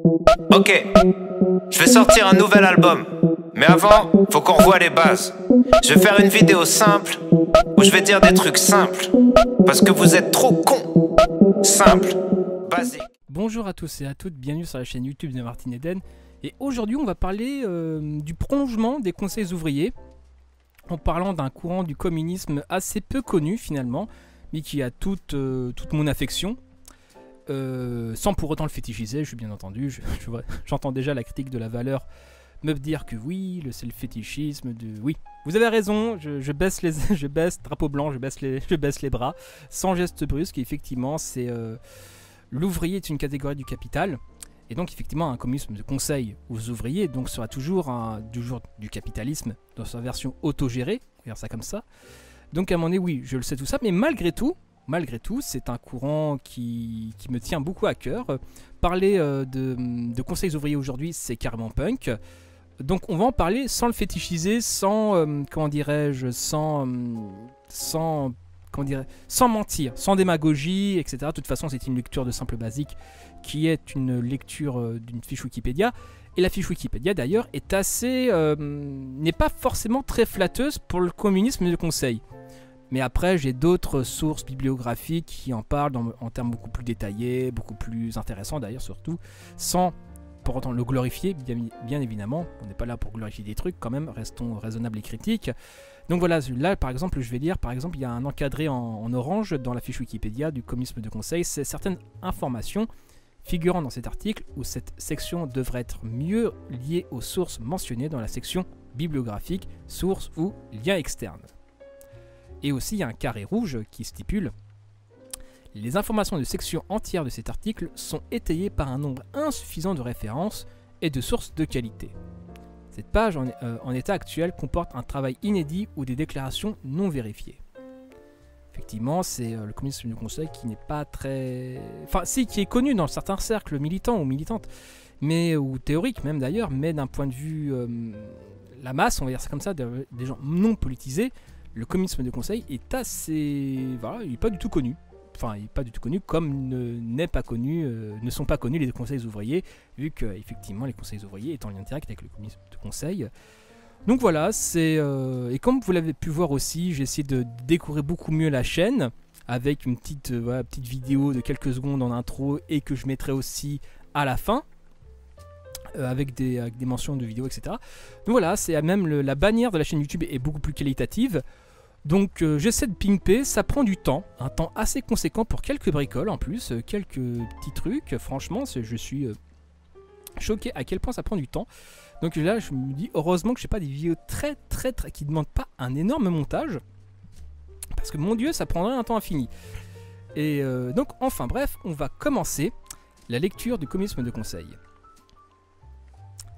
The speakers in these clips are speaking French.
Ok, je vais sortir un nouvel album. Mais avant, faut qu'on revoie les bases. Je vais faire une vidéo simple où je vais dire des trucs simples. Parce que vous êtes trop cons. Simple, basique. Bonjour à tous et à toutes, bienvenue sur la chaîne YouTube de Martin Eden. Et aujourd'hui on va parler du prolongement des conseils ouvriers, en parlant d'un courant du communisme assez peu connu finalement, mais qui a toute mon affection, sans pour autant le fétichiser, je suis bien entendu, j'entends déjà la critique de la valeur me dire que oui, c'est le fétichisme de... Oui, vous avez raison, je baisse je baisse, drapeau blanc, je baisse les bras, sans geste brusque, et effectivement c'est... L'ouvrier est une catégorie du capital, et donc effectivement un communisme de conseil aux ouvriers donc sera toujours du capitalisme dans sa version autogérée, on va dire ça comme ça. Donc à un moment donné, oui, je le sais tout ça, mais malgré tout, c'est un courant qui me tient beaucoup à cœur. Parler de conseils ouvriers aujourd'hui, c'est carrément punk. Donc on va en parler sans le fétichiser, sans mentir, sans démagogie, etc. De toute façon, c'est une lecture de simple basique qui est une lecture d'une fiche Wikipédia. Et la fiche Wikipédia, d'ailleurs, n'est pas forcément très flatteuse pour le communisme de conseil. Mais après, j'ai d'autres sources bibliographiques qui en parlent en termes beaucoup plus détaillés, beaucoup plus intéressants d'ailleurs, surtout, sans pour autant le glorifier, bien évidemment. On n'est pas là pour glorifier des trucs, quand même, restons raisonnables et critiques. Donc voilà, là par exemple, je vais lire, par exemple, il y a un encadré en orange dans la fiche Wikipédia du communisme de conseil, c'est certaines informations figurant dans cet article où cette section devrait être mieux liée aux sources mentionnées dans la section bibliographique, sources ou liens externes. Et aussi, il y a un carré rouge qui stipule: les informations de section entière de cet article sont étayées par un nombre insuffisant de références et de sources de qualité. Cette page en état actuel comporte un travail inédit ou des déclarations non vérifiées. Effectivement, c'est le communisme du conseil qui n'est pas très... Enfin, si, qui est connu dans certains cercles militants ou militantes, ou théoriques même d'ailleurs, mais d'un point de vue... la masse, on va dire ça comme ça, des gens non politisés, le communisme de conseil est assez... Voilà, il n'est pas du tout connu. Enfin, il n'est pas du tout connu, comme ne sont pas connus les conseils ouvriers, vu que effectivement les conseils ouvriers étant en lien direct avec le communisme de conseil. Donc voilà, et comme vous l'avez pu voir aussi, j'ai essayé de décorer beaucoup mieux la chaîne, avec une petite vidéo de quelques secondes en intro, et que je mettrai aussi à la fin, avec des mentions de vidéos, etc. Donc voilà, c'est même la bannière de la chaîne YouTube est beaucoup plus qualitative. Donc j'essaie de pimper, ça prend du temps, un temps assez conséquent pour quelques bricoles en plus, quelques petits trucs, franchement je suis choqué à quel point ça prend du temps. Donc là je me dis heureusement que je n'ai pas des vidéos très qui ne demandent pas un énorme montage, parce que mon dieu ça prendrait un temps infini. Et donc enfin bref, on va commencer la lecture du communisme de conseil.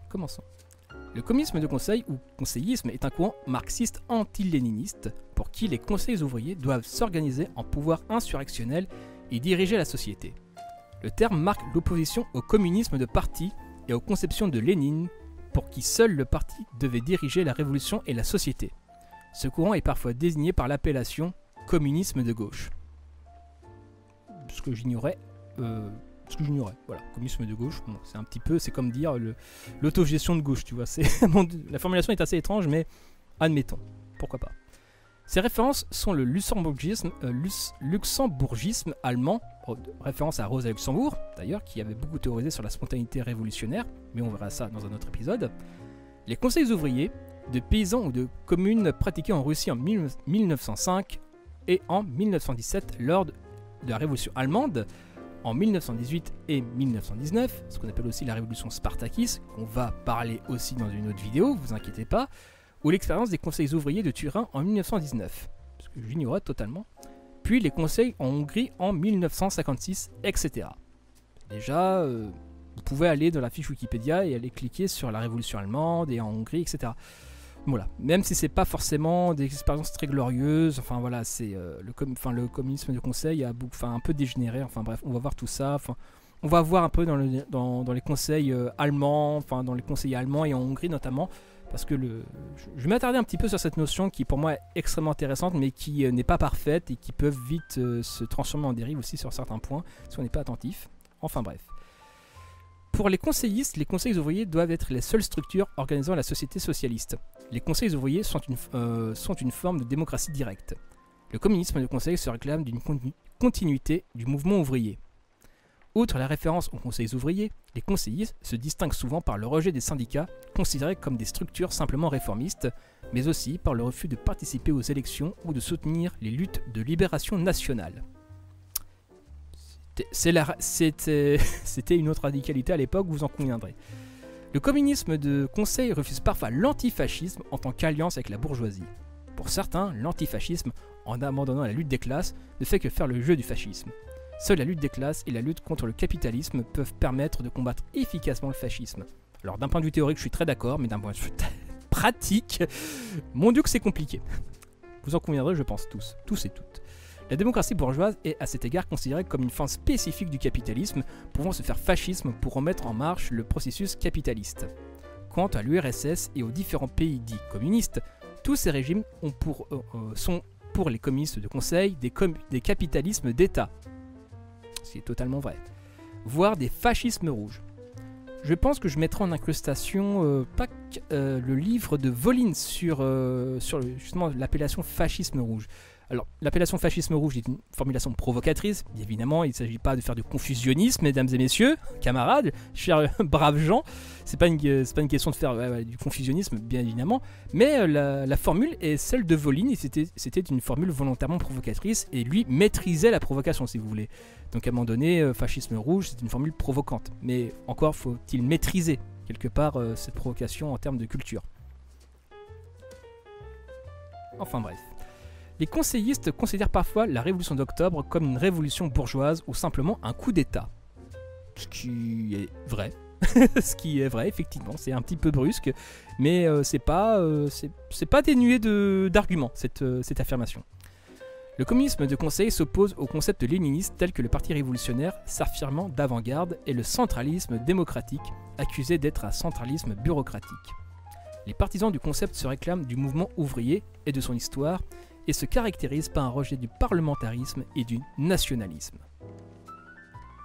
Commençons. Le communisme de conseil ou conseillisme est un courant marxiste anti-léniniste pour qui les conseils ouvriers doivent s'organiser en pouvoir insurrectionnel et diriger la société. Le terme marque l'opposition au communisme de parti et aux conceptions de Lénine pour qui seul le parti devait diriger la révolution et la société. Ce courant est parfois désigné par l'appellation communisme de gauche. Ce que j'ignorais. Voilà, communisme de gauche, bon, c'est comme dire l'autogestion de gauche, tu vois, la formulation est assez étrange, mais admettons, pourquoi pas. Ces références sont le luxembourgisme allemand, référence à Rosa Luxembourg, d'ailleurs, qui avait beaucoup théorisé sur la spontanéité révolutionnaire, mais on verra ça dans un autre épisode. Les conseils ouvriers, de paysans ou de communes pratiqués en Russie en 1905 et en 1917 lors de la révolution allemande, en 1918 et 1919, ce qu'on appelle aussi la révolution spartakiste, qu'on va parler aussi dans une autre vidéo, vous inquiétez pas, ou l'expérience des conseils ouvriers de Turin en 1919, ce que j'ignorais totalement, puis les conseils en Hongrie en 1956, etc. Déjà, vous pouvez aller dans la fiche Wikipédia et aller cliquer sur la révolution allemande et en Hongrie, etc. Voilà, même si c'est pas forcément des expériences très glorieuses, enfin voilà, c'est le communisme de conseil a un peu dégénéré, enfin bref, on va voir tout ça, on va voir un peu dans les conseils allemands, dans les conseils allemands et en Hongrie notamment, parce que je vais m'attarder un petit peu sur cette notion qui pour moi est extrêmement intéressante, mais qui n'est pas parfaite et qui peuvent vite se transformer en dérive aussi sur certains points, si on n'est pas attentif, enfin bref. Pour les conseillistes, les conseils ouvriers doivent être les seules structures organisant la société socialiste. Les conseils ouvriers sont une forme de démocratie directe. Le communisme de conseil se réclame d'une continuité du mouvement ouvrier. Outre la référence aux conseils ouvriers, les conseillistes se distinguent souvent par le rejet des syndicats, considérés comme des structures simplement réformistes, mais aussi par le refus de participer aux élections ou de soutenir les luttes de libération nationale. C'était une autre radicalité à l'époque, vous en conviendrez. Le communisme de conseil refuse parfois l'antifascisme en tant qu'alliance avec la bourgeoisie. Pour certains, l'antifascisme, en abandonnant la lutte des classes, ne fait que faire le jeu du fascisme. Seule la lutte des classes et la lutte contre le capitalisme peuvent permettre de combattre efficacement le fascisme. Alors d'un point de vue théorique, je suis très d'accord, mais d'un point de vue pratique, mon Dieu que c'est compliqué. Vous en conviendrez, je pense tous et toutes. La démocratie bourgeoise est à cet égard considérée comme une forme spécifique du capitalisme, pouvant se faire fascisme pour remettre en marche le processus capitaliste. Quant à l'URSS et aux différents pays dits communistes, tous ces régimes sont pour les communistes de conseil des capitalismes d'État. Ce qui est totalement vrai. Voire des fascismes rouges. Je pense que je mettrai en incrustation le livre de Volin sur justement l'appellation fascisme rouge. Alors, l'appellation fascisme rouge est une formulation provocatrice. Bien évidemment, il ne s'agit pas de faire du confusionnisme, mesdames et messieurs, camarades, chers braves gens. C'est pas une question de faire du confusionnisme, bien évidemment. Mais la formule est celle de Volin, et c'était une formule volontairement provocatrice, et lui maîtrisait la provocation, si vous voulez. Donc à un moment donné, fascisme rouge, c'est une formule provocante. Mais encore faut-il maîtriser, quelque part, cette provocation en termes de culture. Enfin bref. Les conseillistes considèrent parfois la révolution d'octobre comme une révolution bourgeoise ou simplement un coup d'État. Ce qui est vrai. Ce qui est vrai, effectivement. C'est un petit peu brusque, mais c'est pas dénué d'arguments, cette affirmation. Le communisme de conseil s'oppose au concept léniniste tel que le parti révolutionnaire s'affirmant d'avant-garde et le centralisme démocratique, accusé d'être un centralisme bureaucratique. Les partisans du concept se réclament du mouvement ouvrier et de son histoire, et se caractérise par un rejet du parlementarisme et du nationalisme.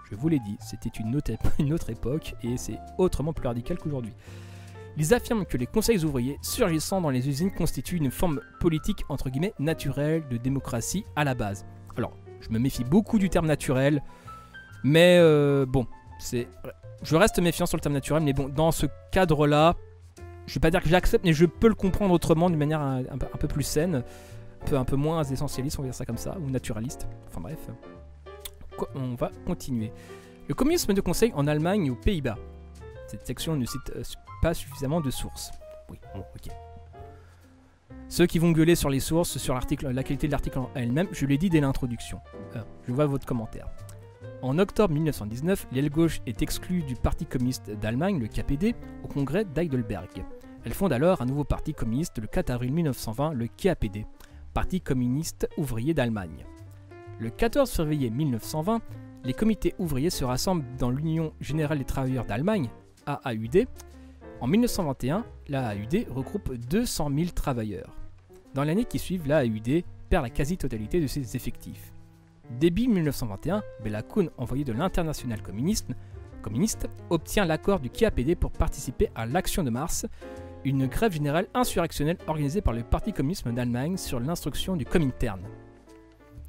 Je vous l'ai dit, c'était une autre époque et c'est autrement plus radical qu'aujourd'hui. Ils affirment que les conseils ouvriers surgissant dans les usines constituent une forme politique entre guillemets naturelle de démocratie à la base. Alors, je me méfie beaucoup du terme naturel, mais bon, je reste méfiant sur le terme naturel, mais bon, dans ce cadre-là, je vais pas dire que j'accepte, mais je peux le comprendre autrement d'une manière un peu plus saine. Un peu moins essentialiste, on va dire ça comme ça, ou naturaliste. Enfin bref, on va continuer. Le communisme de conseil en Allemagne et aux Pays-Bas. Cette section ne cite pas suffisamment de sources. Oui, bon, ok. Ceux qui vont gueuler sur les sources, sur la qualité de l'article en elle-même, je l'ai dit dès l'introduction. Je vois votre commentaire. En octobre 1919, l'aile gauche est exclue du Parti communiste d'Allemagne, le KPD, au congrès d'Heidelberg. Elle fonde alors un nouveau parti communiste le 4 avril 1920, le KPD. Parti communiste ouvrier d'Allemagne. Le 14 février 1920, les comités ouvriers se rassemblent dans l'Union générale des travailleurs d'Allemagne, AAUD. En 1921, l'AAUD regroupe 200 000 travailleurs. Dans l'année qui suit, l'AAUD perd la quasi-totalité de ses effectifs. Début 1921, Béla Kun, envoyé de l'Internationale communiste, obtient l'accord du KPD pour participer à l'Action de mars, une grève générale insurrectionnelle organisée par le Parti communiste d'Allemagne sur l'instruction du Comintern.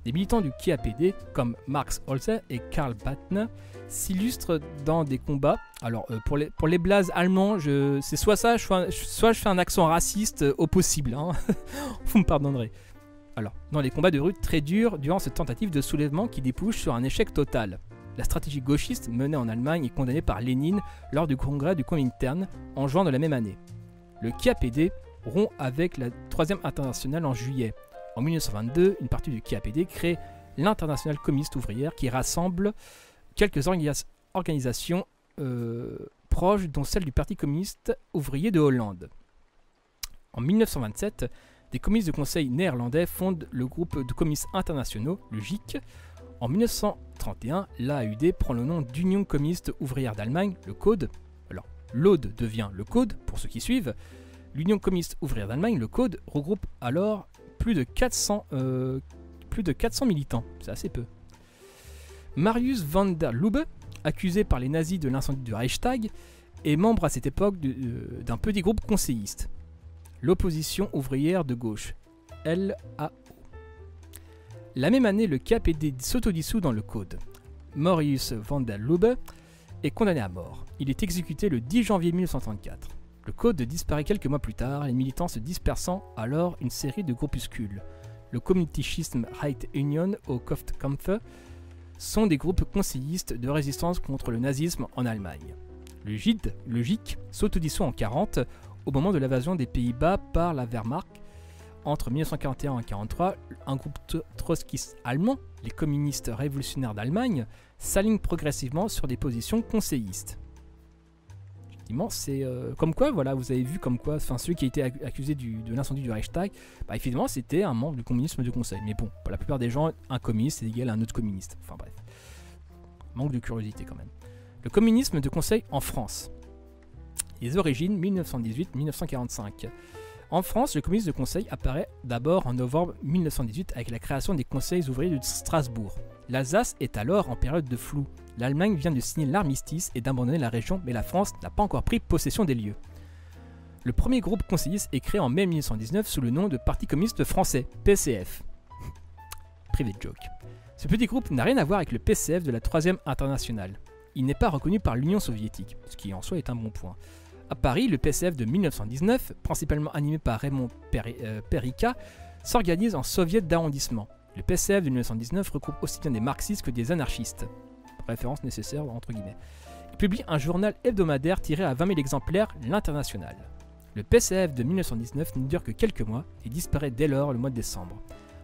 Des militants du KPD, comme Max Holzer et Karl Battner, s'illustrent dans des combats. Alors, pour les blazes allemands, c'est soit ça, soit je fais un accent raciste au possible. Hein. Vous me pardonnerez. Alors, dans les combats de rue très durs durant cette tentative de soulèvement qui débouche sur un échec total. La stratégie gauchiste menée en Allemagne est condamnée par Lénine lors du congrès du Comintern en juin de la même année. Le KPD rompt avec la Troisième Internationale en juillet. En 1922, une partie du KPD crée l'Internationale communiste ouvrière qui rassemble quelques organisations proches, dont celle du Parti communiste ouvrier de Hollande. En 1927, des communistes de conseil néerlandais fondent le groupe de communistes internationaux, le GIC. En 1931, l'AAUD prend le nom d'Union communiste ouvrière d'Allemagne, le CODE. Alors, l'AUD devient le CODE, pour ceux qui suivent. L'Union communiste ouvrière d'Allemagne, le CODE, regroupe alors plus de 400 militants. C'est assez peu. Marius van der Lubbe, accusé par les nazis de l'incendie du Reichstag, est membre à cette époque d'un petit groupe conseilliste, l'opposition ouvrière de gauche, LAO. La même année, le KPD s'autodissout dans le Code. Marius van der Lubbe est condamné à mort. Il est exécuté le 10 janvier 1934. Le Code disparaît quelques mois plus tard, les militants se dispersant alors une série de groupuscules. Le Kommunistische Räte-Union au Kampfe sont des groupes conseillistes de résistance contre le nazisme en Allemagne. Le GIC s'autodissout en 1940 au moment de l'invasion des Pays-Bas par la Wehrmacht. Entre 1941 et 1943, un groupe trotskiste allemand, les communistes révolutionnaires d'Allemagne, s'aligne progressivement sur des positions conseillistes. Effectivement, c'est comme quoi, voilà, vous avez vu comme quoi, enfin celui qui a été accusé de l'incendie du Reichstag, bah, effectivement c'était un membre du communisme de conseil. Mais bon, pour la plupart des gens, un communiste c'est égal à un autre communiste. Enfin bref, manque de curiosité quand même. Le communisme de conseil en France. Les origines 1918-1945. En France, le communisme de conseil apparaît d'abord en novembre 1918 avec la création des conseils ouvriers de Strasbourg. L'Alsace est alors en période de flou. L'Allemagne vient de signer l'armistice et d'abandonner la région, mais la France n'a pas encore pris possession des lieux. Le premier groupe conseilliste est créé en mai 1919 sous le nom de Parti communiste français, PCF. Privé de joke. Ce petit groupe n'a rien à voir avec le PCF de la 3e internationale. Il n'est pas reconnu par l'Union soviétique, ce qui en soi est un bon point. À Paris, le PCF de 1919, principalement animé par Raymond Perrica, s'organise en soviet d'arrondissement. Le PCF de 1919 regroupe aussi bien des marxistes que des anarchistes. Référence nécessaire entre guillemets. Il publie un journal hebdomadaire tiré à 20 000 exemplaires, l'International. Le PCF de 1919 ne dure que quelques mois et disparaît dès lors le mois de décembre.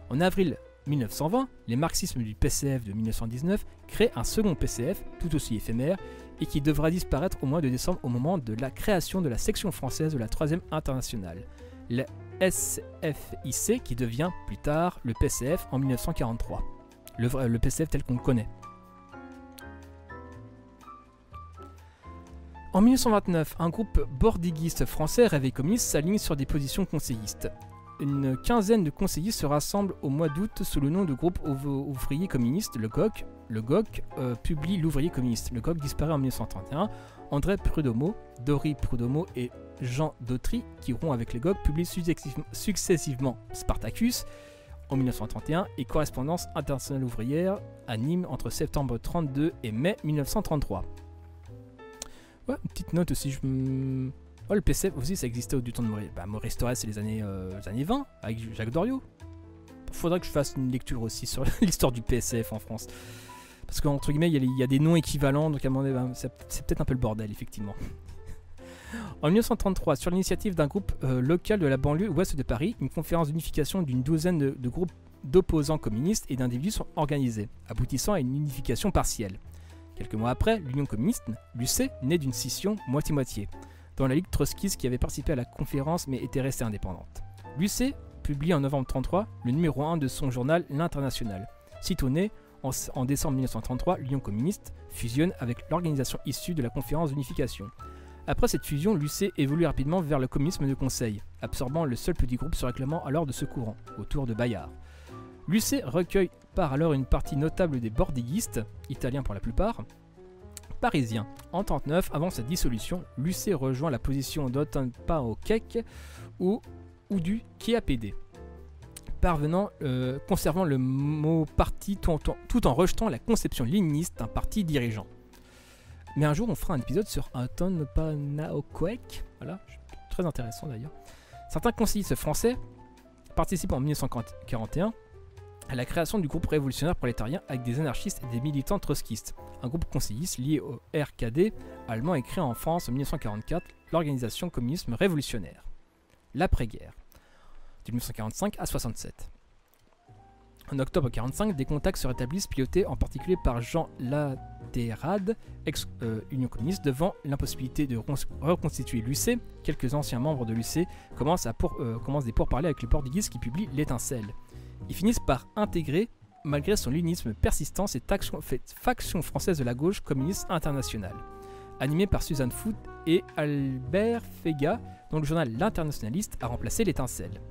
En avril 1920, les marxismes du PCF de 1919 créent un second PCF, tout aussi éphémère, et qui devra disparaître au mois de décembre au moment de la création de la section française de la 3e internationale, le SFIC, qui devient plus tard le PCF en 1943, le PCF tel qu'on le connaît. En 1929, un groupe bordiguiste français, Réveil communiste, s'aligne sur des positions conseillistes. Une quinzaine de conseillistes se rassemblent au mois d'août sous le nom de groupe ouvrier communiste, le GOC. Le GOC publie l'ouvrier communiste. Le GOC disparaît en 1931. André Prudomo, Dory Prudomo et Jean Dautry, qui rompt avec le GOC, publient successivement Spartacus en 1931 et Correspondance internationale ouvrière à Nîmes entre septembre 1932 et mai 1933. Ouais, une petite note aussi, oh, le PCF aussi, ça existait au du temps de Maurice. Maurice Thorez, c'est les années 20, avec Jacques Doriot. Faudrait que je fasse une lecture aussi sur l'histoire du PCF en France. Parce qu'entre guillemets, il y a des noms équivalents, donc à mon avis, c'est peut-être un peu le bordel, effectivement. En 1933, sur l'initiative d'un groupe local de la banlieue ouest de Paris, une conférence d'unification d'une douzaine de groupes d'opposants communistes et d'individus sont organisés, aboutissant à une unification partielle. Quelques mois après, l'Union communiste, l'UC, naît d'une scission moitié-moitié, dans la Ligue trotskiste qui avait participé à la conférence mais était restée indépendante. L'UC publie en novembre 1933 le numéro 1 de son journal L'International. Sitôt né, en décembre 1933, l'Union communiste fusionne avec l'organisation issue de la conférence d'unification. Après cette fusion, l'UC évolue rapidement vers le communisme de conseil, absorbant le seul petit groupe se réclamant alors de ce courant, autour de Bayard. L'UC recueille par alors une partie notable des bordiguistes, italiens pour la plupart, parisiens. En 1939, avant sa dissolution, l'UC rejoint la position d'Otan Paokek ou du KAPD, conservant le mot parti tout en rejetant la conception léniniste d'un parti dirigeant. Mais un jour, on fera un épisode sur Otan Paokek, voilà, très intéressant d'ailleurs. Certains conseillistes français participent en 1941 à la création du groupe révolutionnaire prolétarien avec des anarchistes et des militants trotskistes. Un groupe conseilliste lié au RKD allemand est créé en France en 1944, l'organisation communisme révolutionnaire. L'après-guerre, de 1945 à 1967. En octobre 1945, des contacts se rétablissent pilotés en particulier par Jean Latérade, ex-Union communiste, devant l'impossibilité de reconstituer l'UC. Quelques anciens membres de l'UC commencent des pourparlers avec les bordiguistes qui publient l'Étincelle. Ils finissent par intégrer, malgré son léninisme persistant, cette faction française de la gauche communiste internationale, animée par Suzanne Foot et Albert Fega, dont le journal L'Internationaliste a remplacé l'Étincelle.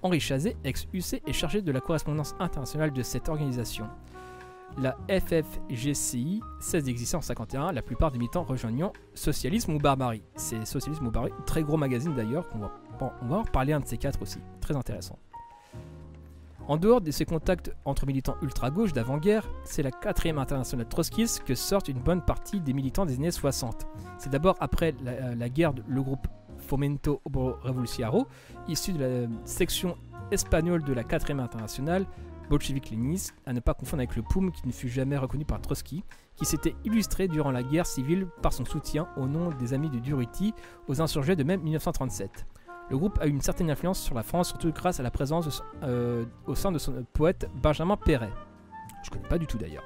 Henri Chazet, ex-UC, est chargé de la correspondance internationale de cette organisation. la FFGCI cesse d'exister en 51, la plupart des militants rejoignant Socialisme ou Barbarie. C'est Socialisme ou Barbarie, très gros magazine d'ailleurs, on va en reparler un de ces quatre aussi, très intéressant. En dehors de ces contacts entre militants ultra-gauche d'avant-guerre, c'est la 4e internationale trotskiste que sortent une bonne partie des militants des années 60. C'est d'abord après la guerre le groupe Fomento Obrero Revolucionario, issu de la section espagnole de la 4e internationale, bolchevique-léniniste, à ne pas confondre avec le POUM qui ne fut jamais reconnu par Trotsky, qui s'était illustré durant la guerre civile par son soutien au nom des amis de Durruti aux insurgés de mai 1937. Le groupe a eu une certaine influence sur la France, surtout grâce à la présence au sein de son poète Benjamin Péret. Je ne connais pas du tout d'ailleurs.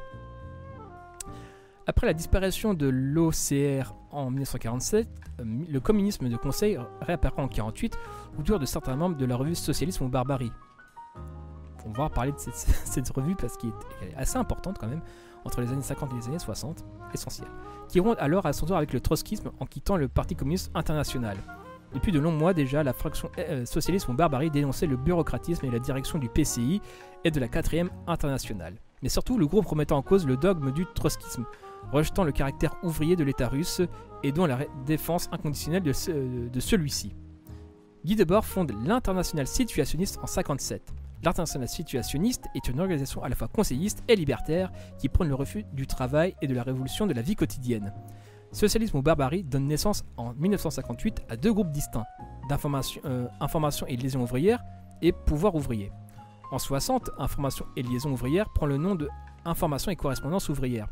Après la disparition de l'OCR en 1947, le communisme de conseil réapparaît en 1948 autour de certains membres de la revue Socialisme ou Barbarie. On va parler de cette revue parce qu'elle est assez importante quand même, entre les années 50 et les années 60, essentielle, qui rompt alors à son tour avec le trotskisme en quittant le Parti communiste international. Depuis de longs mois déjà, la fraction Socialisme ou Barbarie dénonçait le bureaucratisme et la direction du PCI et de la 4e internationale. Mais surtout, le groupe remettait en cause le dogme du trotskisme, rejetant le caractère ouvrier de l'État russe et dont la défense inconditionnelle de celui-ci. Guy Debord fonde l'Internationale situationniste en 1957. L'Internationale situationniste est une organisation à la fois conseilliste et libertaire qui prône le refus du travail et de la révolution de la vie quotidienne. Socialisme ou Barbarie donne naissance en 1958 à deux groupes distincts, Information et Liaison ouvrière et Pouvoir ouvrier. En 60, Information et Liaison ouvrière prend le nom de Information et Correspondance ouvrière.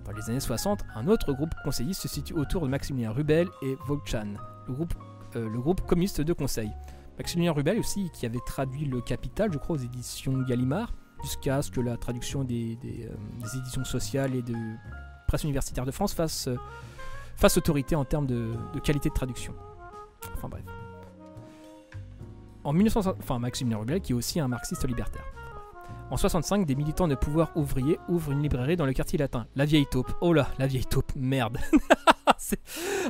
Dans les années 60, un autre groupe conseilliste se situe autour de Maximilien Rubel et Volchan, le groupe communiste de conseil. Maximilien Rubel aussi, qui avait traduit Le Capital, je crois, aux éditions Gallimard, jusqu'à ce que la traduction des éditions sociales et de presse universitaire de France fasse autorité en termes de qualité de traduction. Enfin bref. En 1960, Maximilien Rubel, qui est aussi un marxiste libertaire. En 65, des militants de pouvoir ouvrier ouvrent une librairie dans le quartier latin. La vieille taupe. Oh là, la vieille taupe, merde.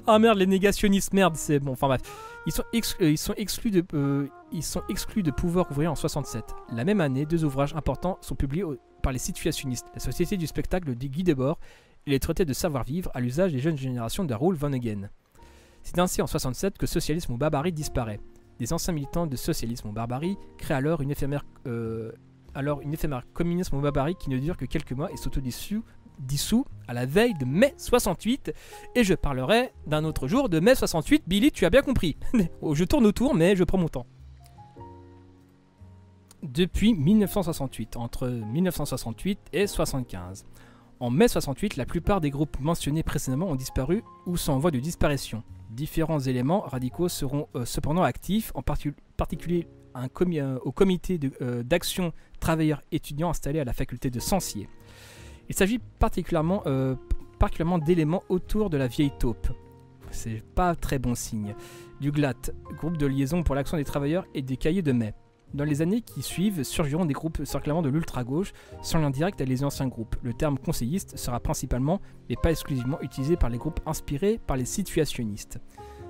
Ah merde, les négationnistes, merde, c'est bon. Enfin bref. Ils sont exclus de pouvoir ouvrier en 67. La même année, deux ouvrages importants sont publiés par les situationnistes. La Société du spectacle de Guy Debord et les traités de savoir-vivre à l'usage des jeunes générations de Raoul Vonneguin. C'est ainsi en 67 que Socialisme ou Barbarie disparaît. Des anciens militants de Socialisme ou Barbarie créent alors une éphémère communisme ou Barbarie qui ne dure que quelques mois et s'autodissout à la veille de mai 68. Et je parlerai d'un autre jour de mai 68. Billy, tu as bien compris. Je tourne autour, mais je prends mon temps. Depuis 1968, entre 1968 et 1975. En mai 68, la plupart des groupes mentionnés précédemment ont disparu ou sont en voie de disparition. Différents éléments radicaux seront cependant actifs, en particulier au comité d'action travailleurs étudiants installé à la faculté de Sancier. Il s'agit particulièrement d'éléments autour de la vieille taupe. C'est pas très bon signe. Du GLAT, groupe de liaison pour l'action des travailleurs, et des cahiers de mai. Dans les années qui suivent, surgiront des groupes circulamment de l'ultra-gauche, sans lien direct avec les anciens groupes. Le terme conseilliste sera principalement, mais pas exclusivement, utilisé par les groupes inspirés par les situationnistes.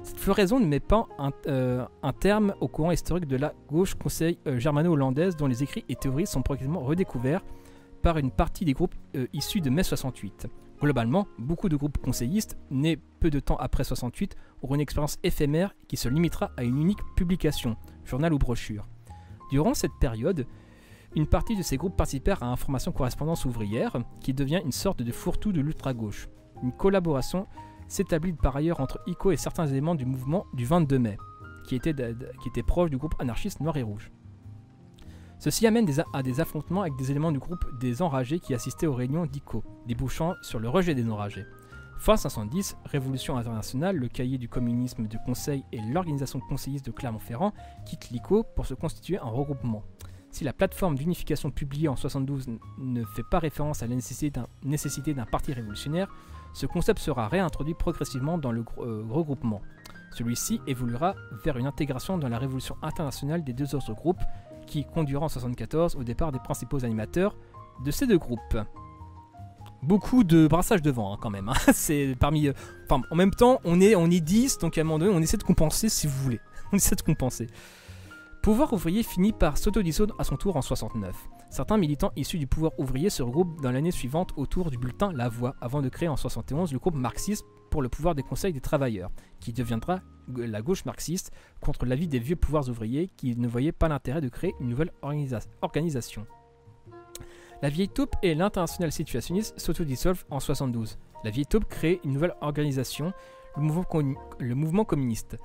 Cette floraison ne met pas un terme au courant historique de la gauche conseil germano-hollandaise, dont les écrits et théories sont progressivement redécouverts par une partie des groupes issus de mai 68. Globalement, beaucoup de groupes conseillistes, nés peu de temps après 68, auront une expérience éphémère qui se limitera à une unique publication, journal ou brochure. Durant cette période, une partie de ces groupes participèrent à Information Correspondance ouvrière, qui devient une sorte de fourre-tout de l'ultra-gauche. Une collaboration s'établit par ailleurs entre ICO et certains éléments du mouvement du 22 mai, qui était proche du groupe anarchiste Noir et Rouge. Ceci amène à des affrontements avec des éléments du groupe des Enragés qui assistaient aux réunions d'ICO, débouchant sur le rejet des Enragés. Fin 1910, Révolution internationale, le cahier du communisme de conseil et l'organisation conseilliste de Clermont-Ferrand quittent l'ICO pour se constituer un regroupement. Si la plateforme d'unification publiée en 1972 ne fait pas référence à la nécessité d'un parti révolutionnaire, ce concept sera réintroduit progressivement dans le regroupement. Celui-ci évoluera vers une intégration dans la révolution internationale des deux autres groupes, qui conduira en 1974 au départ des principaux animateurs de ces deux groupes. Beaucoup de brassage de vent quand même. C'est parmi. En même temps, on est 10, donc à un moment donné, on essaie de compenser si vous voulez. On essaie de compenser. Pouvoir ouvrier finit par s'autodissoudre à son tour en 69. Certains militants issus du pouvoir ouvrier se regroupent dans l'année suivante autour du bulletin La Voix, avant de créer en 71 le groupe marxiste pour le pouvoir des conseils des travailleurs, qui deviendra la gauche marxiste contre l'avis des vieux pouvoirs ouvriers qui ne voyaient pas l'intérêt de créer une nouvelle organisation. La Vieille Taupe et l'Internationale situationniste s'autodissolvent en 72. La Vieille Taupe crée une nouvelle organisation, le mouvement communiste.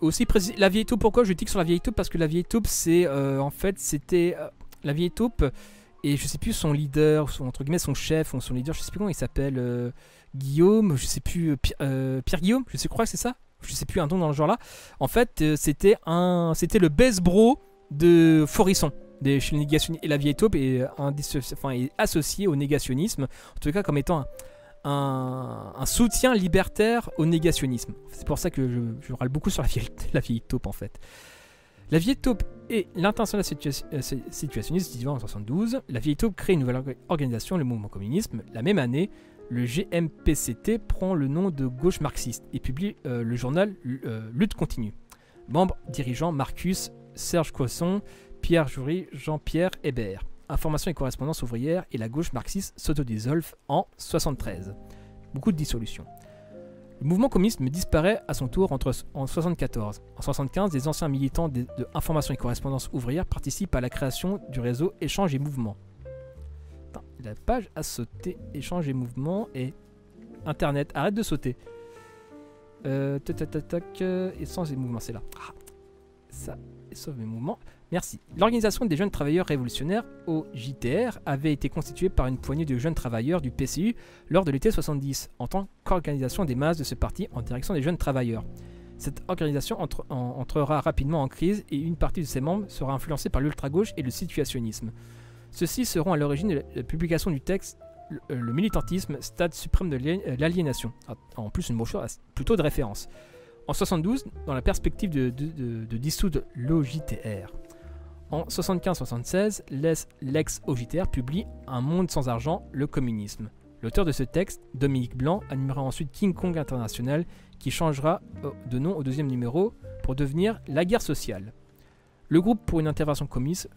Aussi la Vieille Taupe, pourquoi je tique sur la Vieille Taupe? Parce que la Vieille Taupe, c'est en fait, c'était la Vieille Taupe et je sais plus son leader, entre guillemets son chef, ou son leader, je sais plus comment il s'appelle, Guillaume, je sais plus, Pierre Guillaume, je crois que c'est ça, je sais plus un nom dans le genre là. En fait, c'était le best bro de Forisson. Chez les négationnistes, et la Vieille Taupe est associée au négationnisme, en tout cas comme étant un soutien libertaire au négationnisme. C'est pour ça que je râle beaucoup sur la vieille Taupe en fait. La Vieille Taupe et l'Internationale situationniste se divisent en 72. La Vieille Taupe crée une nouvelle organisation, le mouvement communisme. La même année, le GMPCT prend le nom de Gauche marxiste et publie le journal Lutte continue. Membres dirigeants Marcus, Serge Coisson, Pierre Jury, Jean-Pierre Hébert. Information et correspondance ouvrière et la gauche marxiste s'autodissolvent en 73. Beaucoup de dissolutions. Le mouvement communiste disparaît à son tour en 74. En 75, des anciens militants de Information et correspondance ouvrière participent à la création du réseau Échange et Mouvement. Attends, la page a sauté. Échange et Mouvement et Internet. Arrête de sauter. Échange et Mouvement, c'est là. Ah, ça, sauve mes mouvements. Merci. L'Organisation des jeunes travailleurs révolutionnaires, OJTR, avait été constituée par une poignée de jeunes travailleurs du PCU lors de l'été 70, en tant qu'organisation des masses de ce parti en direction des jeunes travailleurs. Cette organisation entrera rapidement en crise et une partie de ses membres sera influencée par l'ultra-gauche et le situationnisme. Ceux-ci seront à l'origine de la publication du texte « Le militantisme, stade suprême de l'aliénation ». En plus, une brochure plutôt de référence. En 72, dans la perspective de dissoudre l'OJTR. En 75-76, l'ex-OJTR publie Un monde sans argent, le communisme. L'auteur de ce texte, Dominique Blanc, animera ensuite King Kong International, qui changera de nom au deuxième numéro pour devenir La Guerre sociale. Le groupe pour une intervention communiste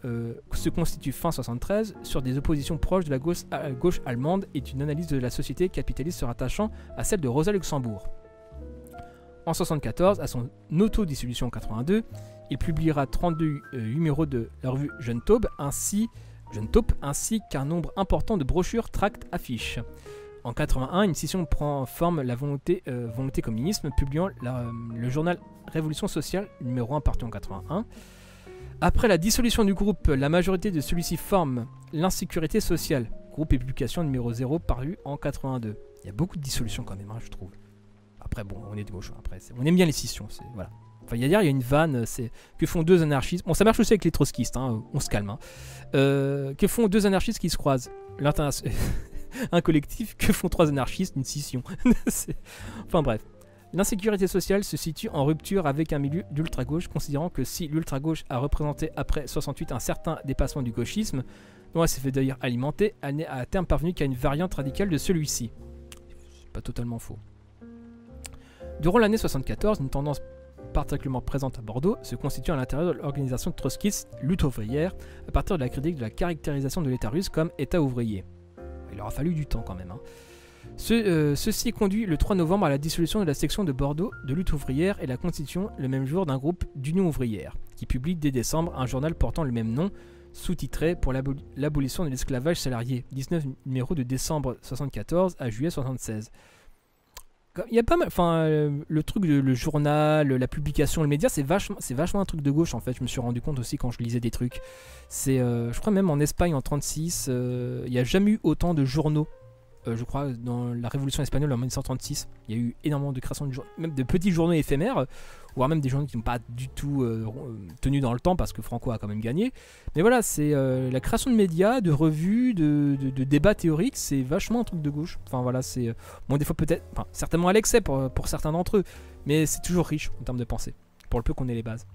se constitue fin 73 sur des oppositions proches de la gauche allemande et une analyse de la société capitaliste se rattachant à celle de Rosa Luxembourg. En 1974, à son autodissolution en 82, il publiera 32 numéros de la revue Jeune Taupe ainsi qu'un nombre important de brochures, tracts, affiches. En 81, une scission prend forme la volonté communisme, publiant le journal Révolution sociale, numéro 1 parti en 81. Après la dissolution du groupe, la majorité de celui-ci forme l'Insécurité sociale, groupe et publication numéro 0 paru en 82. Il y a beaucoup de dissolutions quand même, je trouve. Après, bon, on est de gauche, après, on aime bien les scissions, voilà. Enfin, il y a une vanne, c'est que font deux anarchistes. Bon, ça marche aussi avec les trotskistes, on se calme. Que font deux anarchistes qui se croisent? Un collectif, que font trois anarchistes? Une scission. Enfin bref. L'insécurité sociale se situe en rupture avec un milieu d'ultra-gauche, considérant que si l'ultra-gauche a représenté après 68 un certain dépassement du gauchisme, dont elle s'est fait d'ailleurs alimenter, elle n'est à terme parvenue qu'à une variante radicale de celui-ci. C'est pas totalement faux. Durant l'année 74, une tendance particulièrement présente à Bordeaux se constitue à l'intérieur de l'organisation trotskiste Lutte ouvrière à partir de la critique de la caractérisation de l'État russe comme État ouvrier. Il aura fallu du temps quand même. Ceci conduit le 3 novembre à la dissolution de la section de Bordeaux de Lutte ouvrière et la constitution le même jour d'un groupe d'Union ouvrière qui publie dès décembre un journal portant le même nom sous-titré pour l'abolition de l'esclavage salarié, 19 numéros de décembre 74 à juillet 76. Il y a pas mal, le truc le journal, la publication, le média, c'est vachement un truc de gauche en fait. Je me suis rendu compte aussi quand je lisais des trucs. Je crois même en Espagne en 36, il n'y a jamais eu autant de journaux. Je crois dans la Révolution espagnole en 1936, il y a eu énormément de création de journaux, même de petits journaux éphémères, voire même des journaux qui n'ont pas du tout tenu dans le temps parce que Franco a quand même gagné. Mais voilà, c'est la création de médias, de revues, de débats théoriques, c'est vachement un truc de gauche. Enfin voilà, c'est bon des fois peut-être, certainement à l'excès pour certains d'entre eux, mais c'est toujours riche en termes de pensée, pour le peu qu'on ait les bases.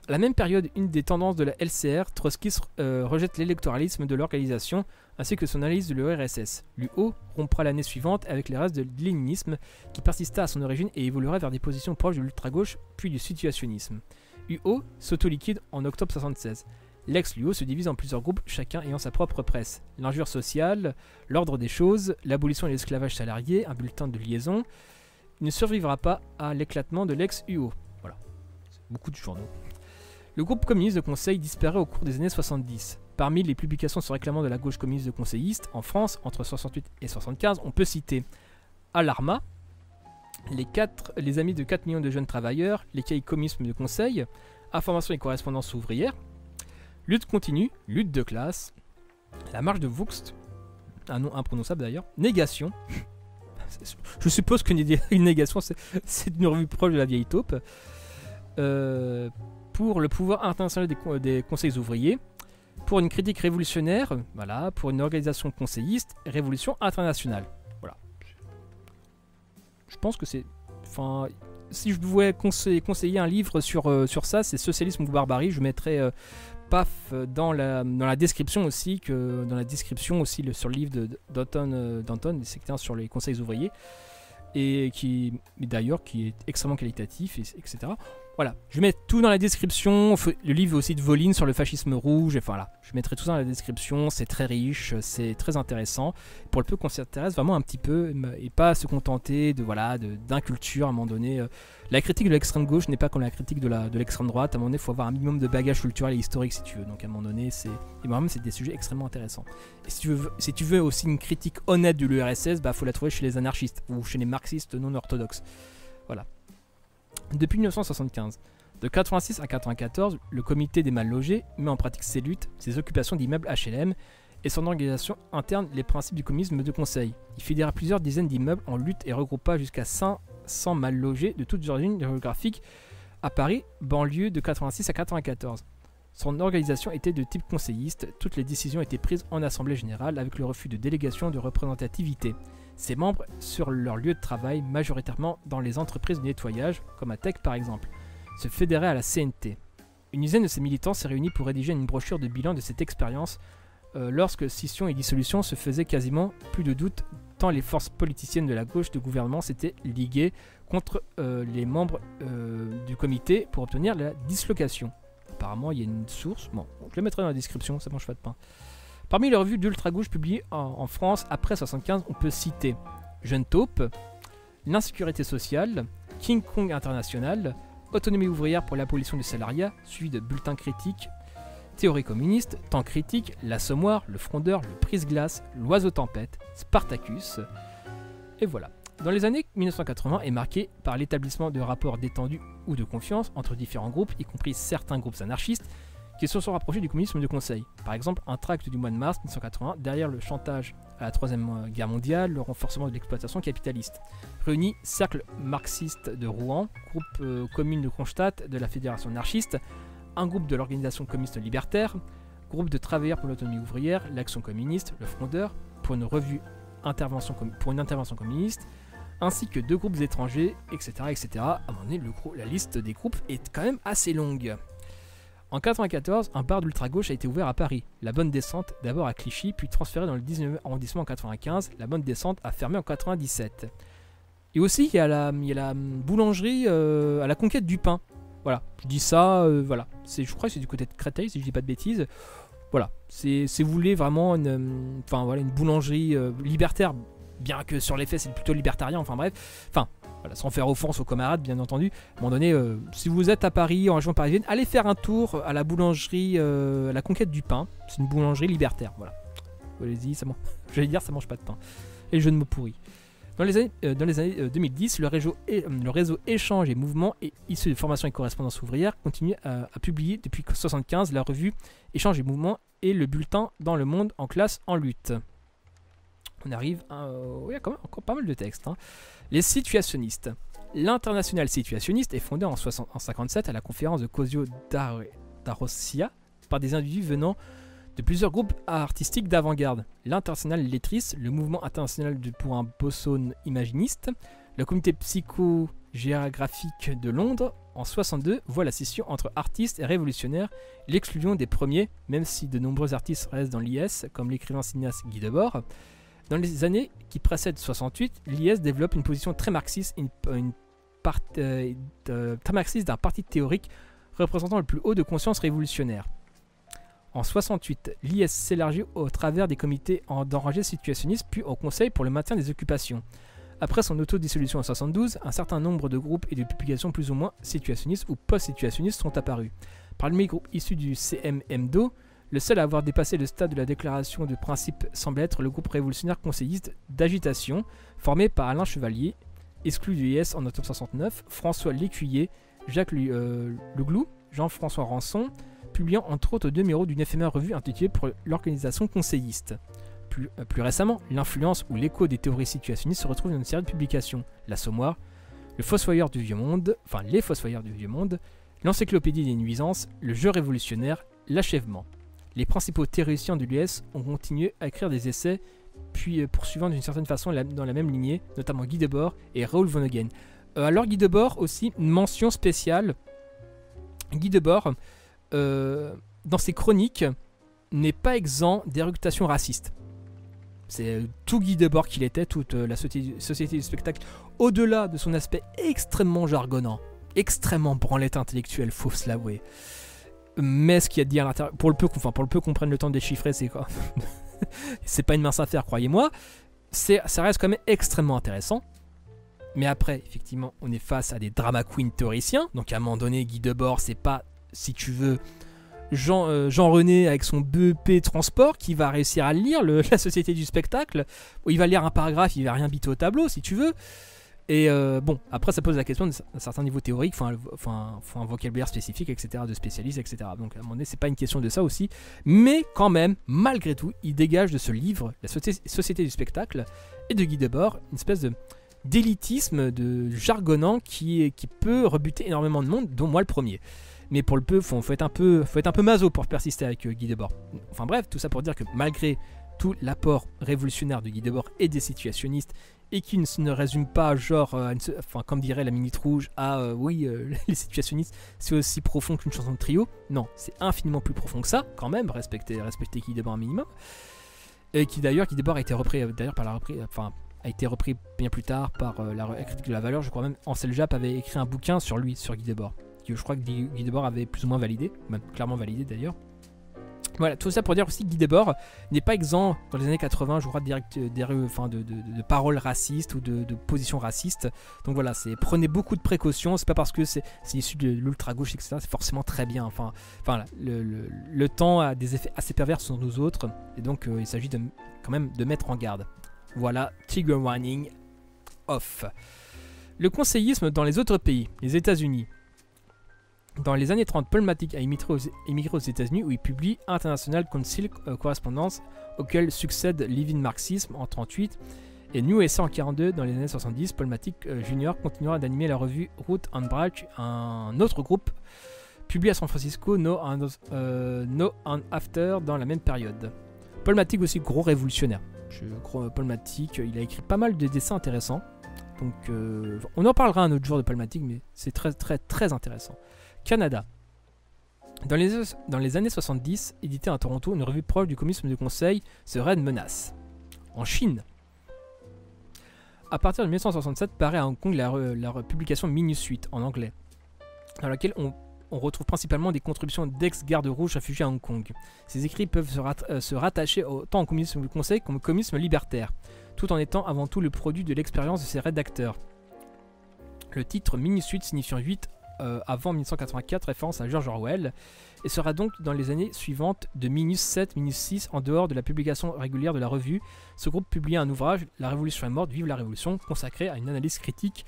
À la même période, une des tendances de la LCR, Trotsky rejette l'électoralisme de l'organisation ainsi que son analyse de l'URSS. L'UO rompra l'année suivante avec les restes de léninisme qui persista à son origine et évoluera vers des positions proches de l'ultra-gauche puis du situationnisme. UO s'auto-liquide en octobre 1976. L'ex-LUO se divise en plusieurs groupes, chacun ayant sa propre presse. L'injure sociale, l'ordre des choses, l'abolition de l'esclavage salarié, un bulletin de liaison, il ne survivra pas à l'éclatement de l'ex-UO. Voilà, c'est beaucoup de journaux. Le groupe communiste de Conseil disparaît au cours des années 70. Parmi les publications se réclamant de la gauche communiste de conseilliste, en France, entre 68 et 75, on peut citer Alarma, les amis de 4 millions de jeunes travailleurs, les cahiers communisme de Conseil, Information et correspondance ouvrière, Lutte continue, lutte de classe, la marche de Vaux, un nom imprononçable d'ailleurs, Négation. Je suppose qu'une négation, c'est une revue proche de la vieille taupe. Pour le pouvoir international des conseils ouvriers, pour une critique révolutionnaire, voilà, pour une organisation conseilliste, révolution internationale. Voilà. Je pense que c'est... Enfin, si je devais conseiller un livre sur ça, c'est Socialisme ou Barbarie. Je mettrais dans la description aussi, sur le livre d'Anton, des sectaires sur les conseils ouvriers, et qui est extrêmement qualitatif, etc. Voilà, je vais mettre tout dans la description, le livre aussi de Volin sur le fascisme rouge, enfin là, je mettrai tout ça dans la description, c'est très riche, c'est très intéressant, pour le peu qu'on s'y intéresse vraiment un petit peu, et pas se contenter d'inculture à un moment donné. La critique de l'extrême gauche n'est pas comme la critique de l'extrême droite, à un moment donné, il faut avoir un minimum de bagage culturel et historique si tu veux, donc à un moment donné, c'est des sujets extrêmement intéressants. Et si tu veux aussi une critique honnête de l'URSS, faut la trouver chez les anarchistes, ou chez les marxistes non orthodoxes. Voilà. Depuis 1975, de 86 à 94, le comité des mal logés met en pratique ses luttes, ses occupations d'immeubles HLM et son organisation interne les principes du communisme de conseil. Il fédéra plusieurs dizaines d'immeubles en lutte et regroupa jusqu'à 500 mal logés de toutes origines géographiques à Paris, banlieue de 86 à 94. Son organisation était de type conseilliste, toutes les décisions étaient prises en assemblée générale avec le refus de délégation de représentativité. Ses membres sur leur lieu de travail, majoritairement dans les entreprises de nettoyage, comme Atec par exemple, se fédéraient à la CNT. Une dizaine de ces militants s'est réunie pour rédiger une brochure de bilan de cette expérience lorsque scission et dissolution se faisaient quasiment plus de doute tant les forces politiciennes de la gauche de gouvernement s'étaient liguées contre les membres du comité pour obtenir la dislocation. Apparemment il y a une source, bon je le mettrai dans la description, ça mange pas de pain. Parmi les revues d'ultra-gauche publiées en France après 1975, on peut citer Jeune Taupe, L'insécurité sociale, King Kong International, Autonomie ouvrière pour l'abolition du salariat, suivi de Bulletin critique, Théorie communiste, Temps critique, L'Assommoir, Le Frondeur, Le Brise-Glace, L'Oiseau Tempête, Spartacus, et voilà. Dans les années 1980 est marqué par l'établissement de rapports détendus ou de confiance entre différents groupes, y compris certains groupes anarchistes, qui se sont rapprochés du communisme de conseil. Par exemple, un tract du mois de mars 1980, derrière le chantage à la Troisième Guerre mondiale, le renforcement de l'exploitation capitaliste. Réunis cercle marxiste de Rouen, groupe commune de Kronstadt de la Fédération anarchiste, un groupe de l'organisation communiste libertaire, groupe de travailleurs pour l'autonomie ouvrière, l'Action communiste, le Frondeur, pour une intervention communiste, ainsi que 2 groupes étrangers, etc. etc. À un moment donné, la liste des groupes est quand même assez longue. En 1994, un bar d'ultra-gauche a été ouvert à Paris. La Bonne Descente, d'abord à Clichy, puis transféré dans le 19e arrondissement en 1995. La Bonne Descente a fermé en 1997. Et aussi, il y a la boulangerie à la Conquête du Pain. Voilà, je dis ça, voilà. Je crois que c'est du côté de Créteil, si je dis pas de bêtises. Voilà, si vous voulez vraiment une boulangerie libertaire, bien que sur les faits c'est plutôt libertarien, enfin bref. Enfin, voilà, sans faire offense aux camarades, bien entendu. À un moment donné, si vous êtes à Paris, en région parisienne, allez faire un tour à la boulangerie La Conquête du Pain. C'est une boulangerie libertaire, voilà. Allez-y, j'allais dire, ça mange pas de pain. Et le jeu de mots pourri. Dans les années 2010, le réseau Échange et Mouvement, issu de formation et correspondance ouvrière, continue à publier depuis 1975 la revue Échange et Mouvement et le bulletin Dans le monde en classe en lutte. On arrive à... il y a quand même encore pas mal de textes. Hein. Les situationnistes. L'Internationale situationniste est fondée en 1957 à la conférence de Cosio d'Arossia par des individus venant de plusieurs groupes artistiques d'avant-garde. L'Internationale lettriste, le Mouvement international pour un boson imaginiste, le Comité psychogéographique de Londres, en 1962, voit la scission entre artistes et révolutionnaires, l'exclusion des premiers, même si de nombreux artistes restent dans l'IS, comme l'écrivain cinéaste Guy Debord. Dans les années qui précèdent 68, l'IS développe une position très marxiste, très marxiste d'un parti théorique représentant le plus haut de conscience révolutionnaire. En 68, l'IS s'élargit au travers des comités d'enragés situationnistes puis au Conseil pour le maintien des occupations. Après son autodissolution en 72, un certain nombre de groupes et de publications plus ou moins situationnistes ou post-situationnistes sont apparus. Parmi les groupes issus du CMMDO, le seul à avoir dépassé le stade de la déclaration de principe semble être le groupe révolutionnaire conseilliste d'agitation, formé par Alain Chevalier, exclu du IS en octobre 69, François Lécuyer, Jacques Leglou, Jean-François Rançon, publiant entre autres 2 numéros d'une éphémère revue intitulée pour l'organisation conseilliste. Plus récemment, l'influence ou l'écho des théories situationnistes se retrouve dans une série de publications. L'Assommoir, le Fossoyeur du Vieux Monde, les Fossoyeurs du Vieux Monde, l'Encyclopédie des Nuisances, le Jeu révolutionnaire, l'Achèvement. Les principaux théoriciens de l'US ont continué à écrire des essais, puis poursuivant d'une certaine façon dans la même lignée, notamment Guy Debord et Raoul Vonnegut. Alors Guy Debord aussi, une mention spéciale. Guy Debord, dans ses chroniques, n'est pas exempt d'éructations racistes. C'est tout Guy Debord qu'il était, toute la société du spectacle, au-delà de son aspect extrêmement jargonnant, extrêmement branlette intellectuelle, faut se l'avouer. Mais ce qu'il y a de dire à l'intérieur, pour le peu qu'on prenne le temps de déchiffrer, c'est quoi? C'est pas une mince affaire, croyez-moi. Ça reste quand même extrêmement intéressant. Mais après, effectivement, on est face à des drama queen théoriciens. Donc à un moment donné, Guy Debord, c'est pas, si tu veux, Jean-René avec son BEP transport qui va réussir à lire la société du spectacle. Il va lire un paragraphe, il va rien biter au tableau, si tu veux. Et bon, après ça pose la question d'un certain niveau théorique, faut un vocabulaire spécifique, etc., de spécialistes, etc. Donc à un moment donné, c'est pas une question de ça aussi. Mais quand même, malgré tout, il dégage de ce livre, la société du spectacle, et de Guy Debord, une espèce d'élitisme, de jargonnant qui peut rebuter énormément de monde, dont moi le premier. Mais pour le peu, faut être un peu maso pour persister avec Guy Debord. Enfin bref, tout ça pour dire que malgré tout l'apport révolutionnaire de Guy Debord et des situationnistes, et qui ne se résume pas genre, comme dirait la Minute Rouge, les situationnistes, c'est aussi profond qu'une chanson de trio. Non, c'est infiniment plus profond que ça, quand même, respectez Guy Debord un minimum. Et qui d'ailleurs, Guy Debord a été repris a été repris bien plus tard par la critique de la valeur. Je crois même Ansel Japp avait écrit un bouquin sur lui, sur Guy Debord, que je crois que Guy Debord avait plus ou moins validé, même clairement validé d'ailleurs. Voilà, tout ça pour dire aussi que Guy Debord n'est pas exempt dans les années 80, je crois, de paroles racistes ou de positions racistes. Donc voilà, prenez beaucoup de précautions. C'est pas parce que c'est issu de l'ultra-gauche, etc. C'est forcément très bien. Le temps a des effets assez pervers sur nous autres. Et donc il s'agit quand même de mettre en garde. Voilà, trigger warning off. Le conseillisme dans les autres pays, les États-Unis. Dans les années 30, Paul Matic a immigré aux États-Unis où il publie International Council Correspondence, auquel succède Living Marxism en 1938 et New Essay en 1942. Dans les années 70, Paul Matic Jr. continuera d'animer la revue Root and Branch, un autre groupe publié à San Francisco, No and After, dans la même période. Paul Matic aussi, gros révolutionnaire. Paul Matic, il a écrit pas mal de dessins intéressants. Donc on en parlera un autre jour de Paul Matic, mais c'est très très très intéressant. Canada. Dans les années 70, édité à Toronto, une revue proche du communisme de conseil, The Red Menace. En Chine. À partir de 1967, paraît à Hong Kong la publication Minusuite en anglais, dans laquelle on retrouve principalement des contributions d'ex-gardes rouges réfugiés à Hong Kong. Ces écrits peuvent se rattacher autant au communisme de conseil qu'au communisme libertaire, tout en étant avant tout le produit de l'expérience de ses rédacteurs. Le titre Minusuite signifiant 8 avant 1984, référence à George Orwell, et sera donc dans les années suivantes de Minus 7, Minus 6, en dehors de la publication régulière de la revue. Ce groupe publie un ouvrage, La Révolution est morte, vive la Révolution, consacré à une analyse critique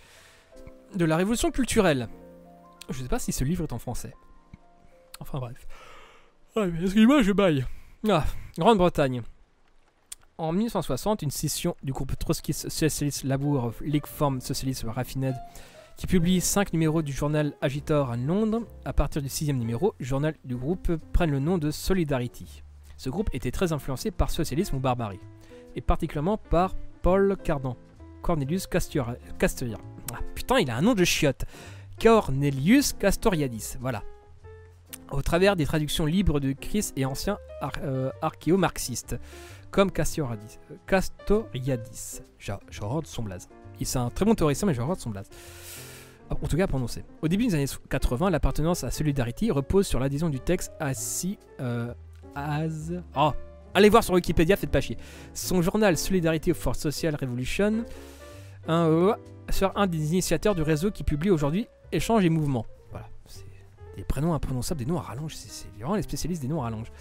de la révolution culturelle. Je ne sais pas si ce livre est en français. Enfin bref. Excusez-moi, je baille. Grande-Bretagne. En 1960, une scission du groupe Trotsky's Socialist Labour of League Form Socialist Raffined, qui publie 5 numéros du journal Agitor à Londres. À partir du 6e numéro, le journal du groupe prenne le nom de Solidarity. Ce groupe était très influencé par socialisme ou barbarie, et particulièrement par Paul Cardan, Cornelius Castoriadis. Putain, il a un nom de chiotte. Cornelius Castoriadis, voilà. Au travers des traductions libres de Chris et anciens archéo-marxistes, comme Castoriadis. J'horreur de son blaze. C'est un très bon théoricien, mais j'horreur de son blaze. En tout cas prononcé. Au début des années 80, l'appartenance à Solidarity repose sur l'adhésion du texte Oh, allez voir sur Wikipédia, faites pas chier. Son journal Solidarity for Social Revolution sera un des initiateurs du réseau qui publie aujourd'hui Échange et Mouvement. Voilà, c'est des prénoms imprononçables, des noms à rallonge, c'est vraiment les spécialistes des noms à rallonge.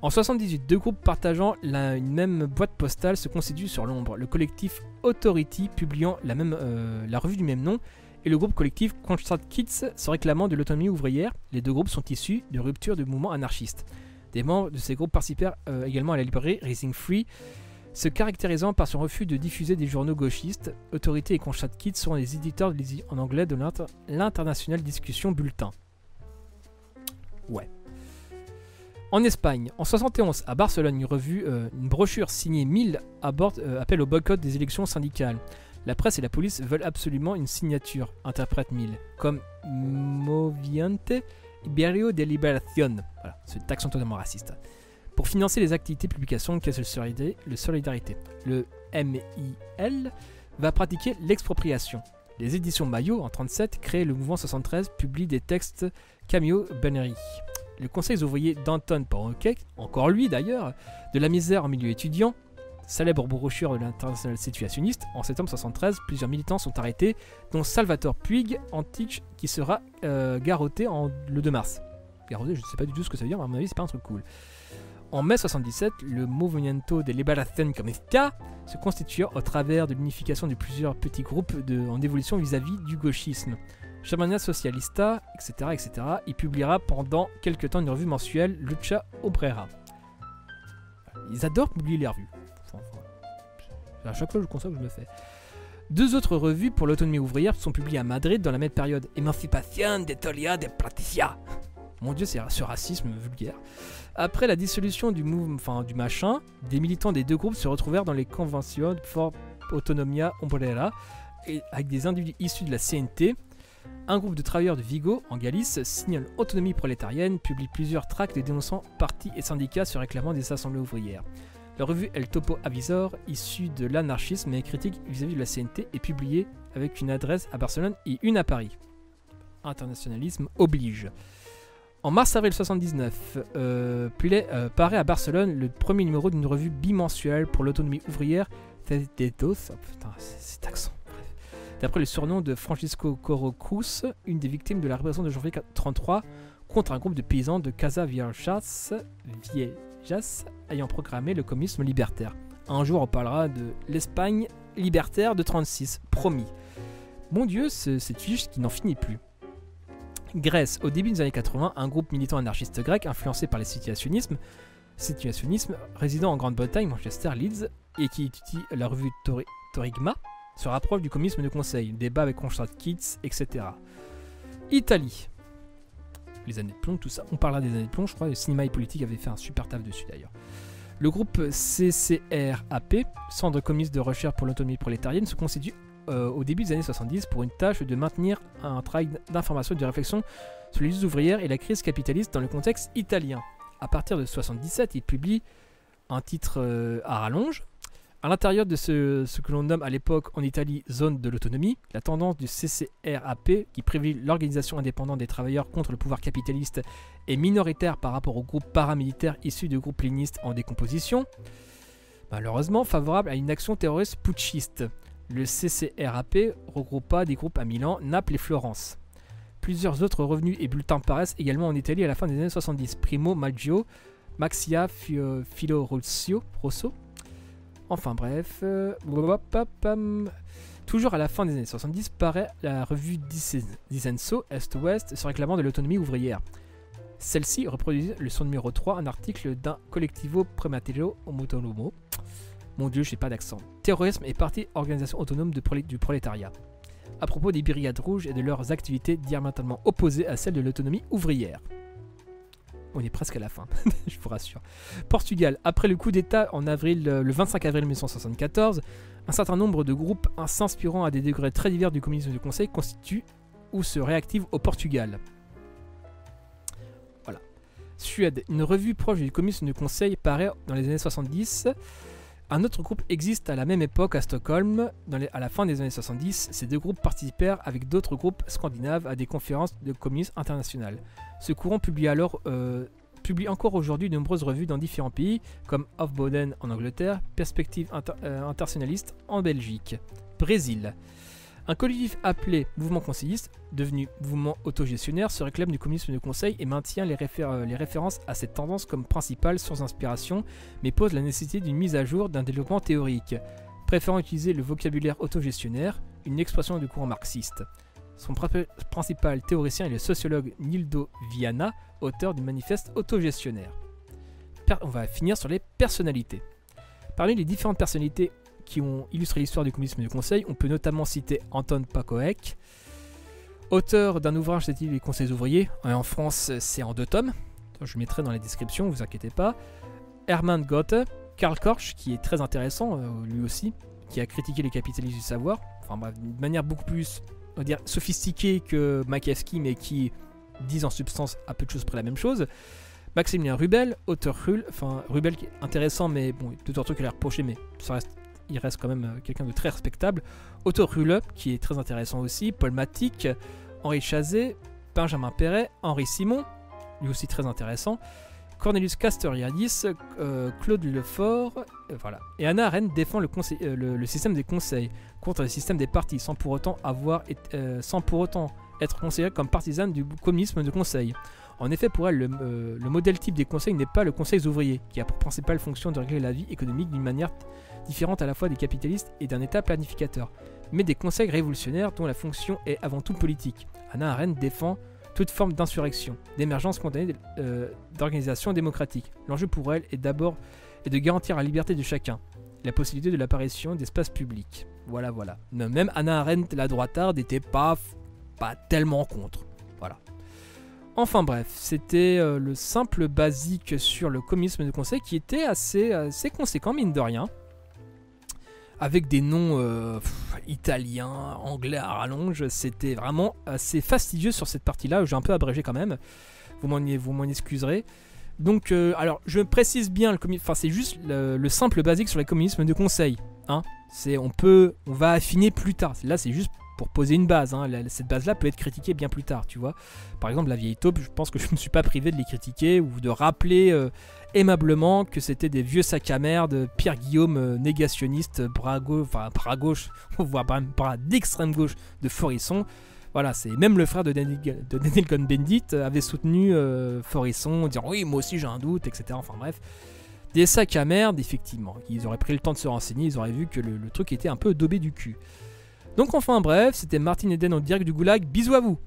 En 78, deux groupes partageant une même boîte postale se constituent sur l'ombre. Le collectif Authority publiant la revue du même nom et le groupe collectif Constant Kids se réclamant de l'autonomie ouvrière. Les deux groupes sont issus de ruptures de mouvements anarchistes. Des membres de ces groupes participèrent également à la librairie Rising Free, se caractérisant par son refus de diffuser des journaux gauchistes. Authority et Constant Kids sont les éditeurs en anglais de l'International Discussion Bulletin. Ouais. En Espagne, en 71, à Barcelone, une brochure signée 1000 appelle au boycott des élections syndicales. La presse et la police veulent absolument une signature, interprète 1000, comme Moviente Ibérico de Liberación. Voilà, c'est accent totalement raciste. Pour financer les activités de publication de caisse de solidarité. Le MIL va pratiquer l'expropriation. Les éditions Maillot, en 1937, créent le mouvement 73, publient des textes Camillo Beneri. Le conseil ouvrier d'Anton Porroquet, encore lui d'ailleurs, de la misère en milieu étudiant, célèbre brochure de l'international situationniste, en septembre 1973, plusieurs militants sont arrêtés, dont Salvatore Puig Antich, qui sera garrotté le 2 mars. Garrotté, je ne sais pas du tout ce que ça veut dire, mais à mon avis, c'est pas un truc cool. En mai 1977, le Movimiento de Liberación Comunista se constitua au travers de l'unification de plusieurs petits groupes en évolution vis-à-vis du gauchisme. Germania Socialista, etc. Il publiera pendant quelques temps une revue mensuelle, Lucha Obrera. Ils adorent publier les revues. À chaque fois, je constate que je le fais. Deux autres revues pour l'autonomie ouvrière sont publiées à Madrid dans la même période. Emancipación de Tolia de Platicia. Mon Dieu, c'est ce racisme vulgaire. Après la dissolution du machin, des militants des deux groupes se retrouvèrent dans les conventions for Autonomia Obrera avec des individus issus de la CNT. Un groupe de travailleurs de Vigo, en Galice, signe l'autonomie prolétarienne, publie plusieurs tracts dénonçant partis et syndicats se réclamant des assemblées ouvrières. La revue El Topo Avisor, issue de l'anarchisme et critique vis-à-vis de la CNT, est publiée avec une adresse à Barcelone et une à Paris. Internationalisme oblige. En mars-avril 1979, paraît à Barcelone le premier numéro d'une revue bimensuelle pour l'autonomie ouvrière, Putain, cet accent. D'après le surnom de Francisco Coro Cruz, une des victimes de la répression de janvier 1933 contre un groupe de paysans de Casa Viejas ayant proclamé le communisme libertaire. Un jour, on parlera de l'Espagne libertaire de 1936, promis. Mon Dieu, cette fiche qui n'en finit plus. Grèce, au début des années 80, un groupe militant anarchiste grec influencé par le situationnisme résidant en Grande-Bretagne, Manchester, Leeds, et qui étudie la revue Torigma, se rapproche du communisme de conseil, débat avec Constant Kids, etc. Italie. Les années de plomb, tout ça. On parlera des années de plomb, je crois. Le cinéma et politique avait fait un super taf dessus d'ailleurs. Le groupe CCRAP, Centre communiste de recherche pour l'autonomie prolétarienne, se constitue au début des années 70 pour une tâche de maintenir un travail d'information et de réflexion sur les luttes ouvrières et la crise capitaliste dans le contexte italien. À partir de 1977, il publie un titre à rallonge. À l'intérieur de ce que l'on nomme à l'époque en Italie zone de l'autonomie, la tendance du CCRAP, qui privilégie l'organisation indépendante des travailleurs contre le pouvoir capitaliste, est minoritaire par rapport aux groupes paramilitaires issus de groupes léninistes en décomposition, malheureusement favorable à une action terroriste putschiste. Le CCRAP regroupa des groupes à Milan, Naples et Florence. Plusieurs autres revenus et bulletins paraissent également en Italie à la fin des années 70. Primo Maggio, Maxia Filo Rosso. Enfin bref, toujours à la fin des années 70 paraît la revue Dissenso Est-Ouest se réclamant de l'autonomie ouvrière. Celle-ci reproduisait le son numéro 3, un article d'un Collectivo Prematero Autonomo. Mon Dieu, j'ai pas d'accent. Terrorisme et parti organisation autonome du prolétariat. À propos des brigades rouges et de leurs activités diamétralement opposées à celles de l'autonomie ouvrière. On est presque à la fin, je vous rassure. Portugal, après le coup d'État le 25 avril 1974, un certain nombre de groupes s'inspirant à des degrés très divers du communisme de conseil constituent ou se réactivent au Portugal. Voilà. Suède, une revue proche du communisme de conseil paraît dans les années 70. Un autre groupe existe à la même époque à Stockholm. À la fin des années 70, ces deux groupes participèrent avec d'autres groupes scandinaves à des conférences de communisme international. Ce courant publia alors publie encore aujourd'hui de nombreuses revues dans différents pays, comme Afboden en Angleterre, Perspective Internationaliste en Belgique. Brésil. Un collectif appelé Mouvement Conseilliste, devenu Mouvement Autogestionnaire, se réclame du communisme de conseil et maintient les références à cette tendance comme principale source d'inspiration, mais pose la nécessité d'une mise à jour d'un développement théorique, préférant utiliser le vocabulaire autogestionnaire, une expression du courant marxiste. Son principal théoricien est le sociologue Nildo Viana, auteur du manifeste autogestionnaire. On va finir sur les personnalités. Parmi les différentes personnalités qui ont illustré l'histoire du communisme de conseil, on peut notamment citer Anton Pakoek, auteur d'un ouvrage intitulé Les conseils ouvriers. En France, c'est en 2 tomes. Je le mettrai dans la description, ne vous inquiétez pas. Hermann Goethe, Karl Korsch, qui est très intéressant, lui aussi, qui a critiqué les capitalistes du savoir, enfin bref, d'une manière beaucoup plus, on va dire, sophistiquée que Makiavski, mais qui disent en substance à peu de choses près la même chose. Maximilien Rubel, auteur Rubel qui est intéressant, mais bon, il y a d'autres trucs à lui reprocher, mais il reste quand même quelqu'un de très respectable. Otto Rühle, qui est très intéressant aussi. Paul Matic, Henri Chazet, Benjamin Perret, Henri Simon, lui aussi très intéressant. Cornelius Castoriadis, Claude Lefort, voilà. Et Hannah Arendt défend le système des conseils contre le système des partis, sans pour autant être considérée comme partisane du communisme de conseil. En effet, pour elle, le modèle type des conseils n'est pas le conseil ouvrier, qui a pour principale fonction de régler la vie économique d'une manière différente à la fois des capitalistes et d'un État planificateur, mais des conseils révolutionnaires dont la fonction est avant tout politique. Hannah Arendt défend toute forme d'insurrection, d'émergence spontanée d'organisation démocratique. L'enjeu pour elle est d'abord de garantir la liberté de chacun, la possibilité de l'apparition d'espaces publics. Voilà. Même Hannah Arendt, la droitarde, n'était pas tellement contre. Voilà. Enfin bref, c'était le simple basique sur le communisme de conseil qui était assez conséquent, mine de rien. Avec des noms italiens, anglais à rallonge, c'était vraiment assez fastidieux sur cette partie-là. J'ai un peu abrégé quand même, vous m'en excuserez. Donc, alors, je précise bien, c'est juste le simple basique sur le communisme de conseil. Hein. On va affiner plus tard. Là, c'est juste pour poser une base. Hein. Cette base-là peut être critiquée bien plus tard, tu vois. Par exemple, la vieille taupe, je pense que je ne me suis pas privé de les critiquer ou de rappeler aimablement que c'était des vieux sacs à merde, Pierre Guillaume négationniste, bras gauche, voire même bras d'extrême gauche de Forisson. Voilà, c'est même le frère de Daniel Cohn-Bendit avait soutenu Forisson, en disant oui, moi aussi j'ai un doute, etc. Enfin bref, des sacs à merde, effectivement. Ils auraient pris le temps de se renseigner, ils auraient vu que le truc était un peu daubé du cul. Donc enfin bref, c'était Martin Eden en direct du Goulag, bisous à vous.